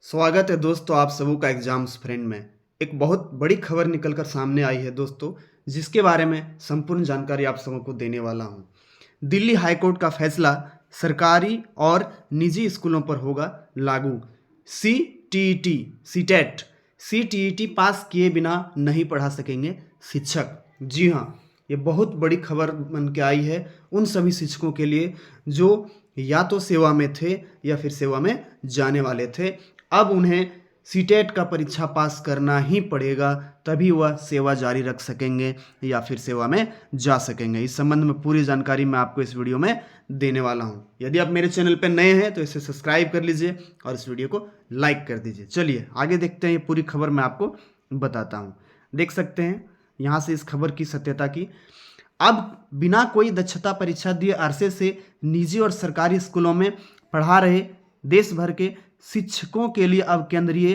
स्वागत है दोस्तों आप सबों का एग्जाम्स फ्रेंड में। एक बहुत बड़ी खबर निकलकर सामने आई है दोस्तों, जिसके बारे में संपूर्ण जानकारी आप सबों को देने वाला हूं। दिल्ली हाईकोर्ट का फैसला सरकारी और निजी स्कूलों पर होगा लागू। सीटीईटी सीटेट सीटीईटी पास किए बिना नहीं पढ़ा सकेंगे शिक्षक। जी हाँ, ये बहुत बड़ी खबर बन के आई है उन सभी शिक्षकों के लिए जो या तो सेवा में थे या फिर सेवा में जाने वाले थे। अब उन्हें सीटेट का परीक्षा पास करना ही पड़ेगा, तभी वह सेवा जारी रख सकेंगे या फिर सेवा में जा सकेंगे। इस संबंध में पूरी जानकारी मैं आपको इस वीडियो में देने वाला हूं। यदि आप मेरे चैनल पर नए हैं तो इसे सब्सक्राइब कर लीजिए और इस वीडियो को लाइक कर दीजिए। चलिए आगे देखते हैं, ये पूरी खबर मैं आपको बताता हूँ। देख सकते हैं यहाँ से इस खबर की सत्यता की। अब बिना कोई दक्षता परीक्षा दिए अरसे से निजी और सरकारी स्कूलों में पढ़ा रहे देश भर के शिक्षकों के लिए अब केंद्रीय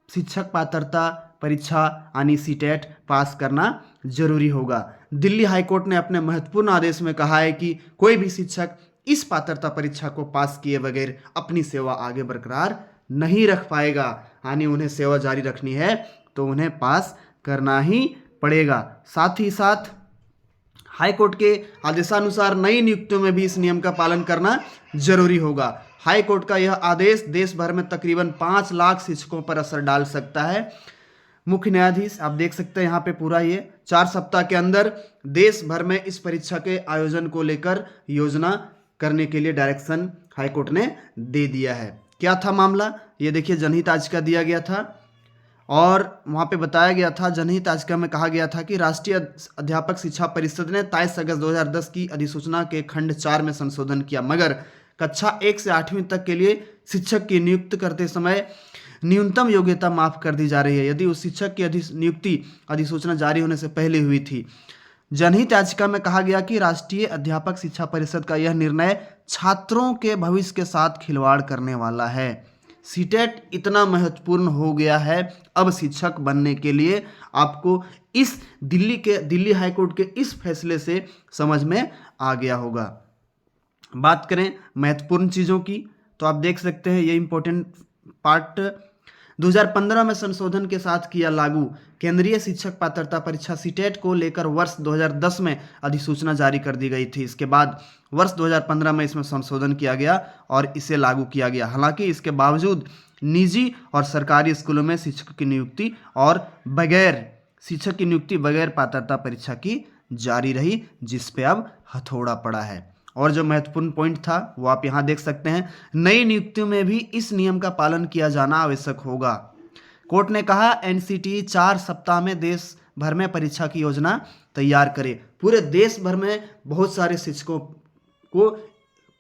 शिक्षक पात्रता परीक्षा यानी सीटेट पास करना जरूरी होगा। दिल्ली हाईकोर्ट ने अपने महत्वपूर्ण आदेश में कहा है कि कोई भी शिक्षक इस पात्रता परीक्षा को पास किए बगैर अपनी सेवा आगे बरकरार नहीं रख पाएगा। यानी उन्हें सेवा जारी रखनी है तो उन्हें पास करना ही पड़ेगा। साथ ही साथ हाईकोर्ट के आदेशानुसार नई नियुक्तियों में भी इस नियम का पालन करना जरूरी होगा। हाईकोर्ट का यह आदेश देश भर में तकरीबन 5 लाख शिक्षकों पर असर डाल सकता है। मुख्य न्यायाधीश आप देख सकते हैं यहाँ पे पूरा ये 4 सप्ताह के अंदर देश भर में इस परीक्षा के आयोजन को लेकर योजना करने के लिए डायरेक्शन हाईकोर्ट ने दे दिया है। क्या था मामला, ये देखिए जनहित याचिका दिया गया था और वहाँ पे बताया गया था, जनहित याचिका में कहा गया था कि राष्ट्रीय अध्यापक शिक्षा परिषद ने 23 अगस्त 2010 की अधिसूचना के खंड 4 में संशोधन किया, मगर कक्षा 1 से 8वीं तक के लिए शिक्षक की नियुक्ति करते समय न्यूनतम योग्यता माफ कर दी जा रही है यदि उस शिक्षक की नियुक्ति अधिसूचना जारी होने से पहले हुई थी। जनहित याचिका में कहा गया कि राष्ट्रीय अध्यापक शिक्षा परिषद का यह निर्णय छात्रों के भविष्य के साथ खिलवाड़ करने वाला है। सीटेट इतना महत्वपूर्ण हो गया है, अब शिक्षक बनने के लिए आपको इस दिल्ली हाईकोर्ट के इस फैसले से समझ में आ गया होगा। बात करें महत्वपूर्ण चीज़ों की तो आप देख सकते हैं ये इंपॉर्टेंट पार्ट 2015 में संशोधन के साथ किया लागू। केंद्रीय शिक्षक पात्रता परीक्षा सीटेट को लेकर वर्ष 2010 में अधिसूचना जारी कर दी गई थी। इसके बाद वर्ष 2015 में इसमें संशोधन किया गया और इसे लागू किया गया। हालांकि इसके बावजूद निजी और सरकारी स्कूलों में शिक्षक की नियुक्ति बगैर पात्रता परीक्षा की जारी रही, जिस पे अब हथौड़ा पड़ा है। और जो महत्वपूर्ण पॉइंट था वो आप यहाँ देख सकते हैं, नई नियुक्तियों में भी इस नियम का पालन किया जाना आवश्यक होगा। कोर्ट ने कहा एनसीटी 4 सप्ताह में देश भर में परीक्षा की योजना तैयार करे। पूरे देश भर में बहुत सारे शिक्षकों को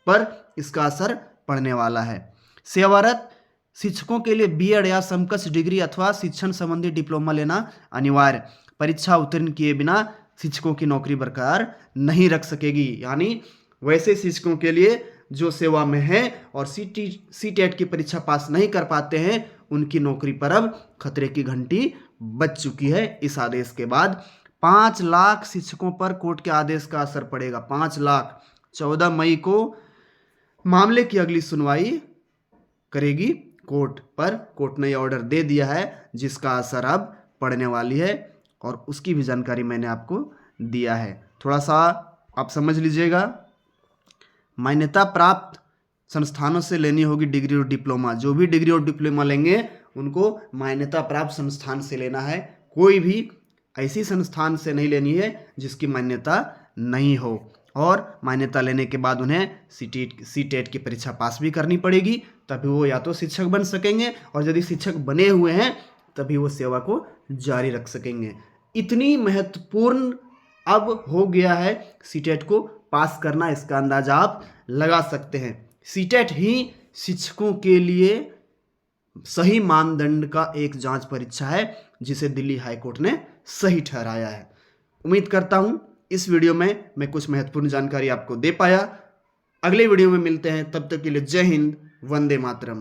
पर इसका असर पड़ने वाला है। सेवारत शिक्षकों के लिए बीएड या समकक्ष डिग्री अथवा शिक्षण संबंधी डिप्लोमा लेना अनिवार्य। परीक्षा उत्तीर्ण किए बिना शिक्षकों की नौकरी बरकरार नहीं रख सकेगी। यानी वैसे शिक्षकों के लिए जो सेवा में हैं और सीटेट की परीक्षा पास नहीं कर पाते हैं, उनकी नौकरी पर अब खतरे की घंटी बज चुकी है। इस आदेश के बाद 5 लाख शिक्षकों पर कोर्ट के आदेश का असर पड़ेगा। 5 लाख। 14 मई को मामले की अगली सुनवाई करेगी कोर्ट पर। कोर्ट ने यह ऑर्डर दे दिया है जिसका असर अब पड़ने वाली है और उसकी भी जानकारी मैंने आपको दिया है। थोड़ा सा आप समझ लीजिएगा। मान्यता प्राप्त संस्थानों से लेनी होगी डिग्री और डिप्लोमा। जो भी डिग्री और डिप्लोमा लेंगे उनको मान्यता प्राप्त संस्थान से लेना है। कोई भी ऐसी संस्थान से नहीं लेनी है जिसकी मान्यता नहीं हो। और मान्यता लेने के बाद उन्हें सीटेट की परीक्षा पास भी करनी पड़ेगी, तभी वो या तो शिक्षक बन सकेंगे और यदि शिक्षक बने हुए हैं तभी वो सेवा को जारी रख सकेंगे। इतनी महत्वपूर्ण अब हो गया है सीटेट को पास करना, इसका अंदाजा आप लगा सकते हैं। सीटेट ही शिक्षकों के लिए सही मानदंड का एक जांच परीक्षा है जिसे दिल्ली हाईकोर्ट ने सही ठहराया है। उम्मीद करता हूं इस वीडियो में मैं कुछ महत्वपूर्ण जानकारी आपको दे पाया। अगले वीडियो में मिलते हैं, तब तक के लिए जय हिंद, वंदे मातरम।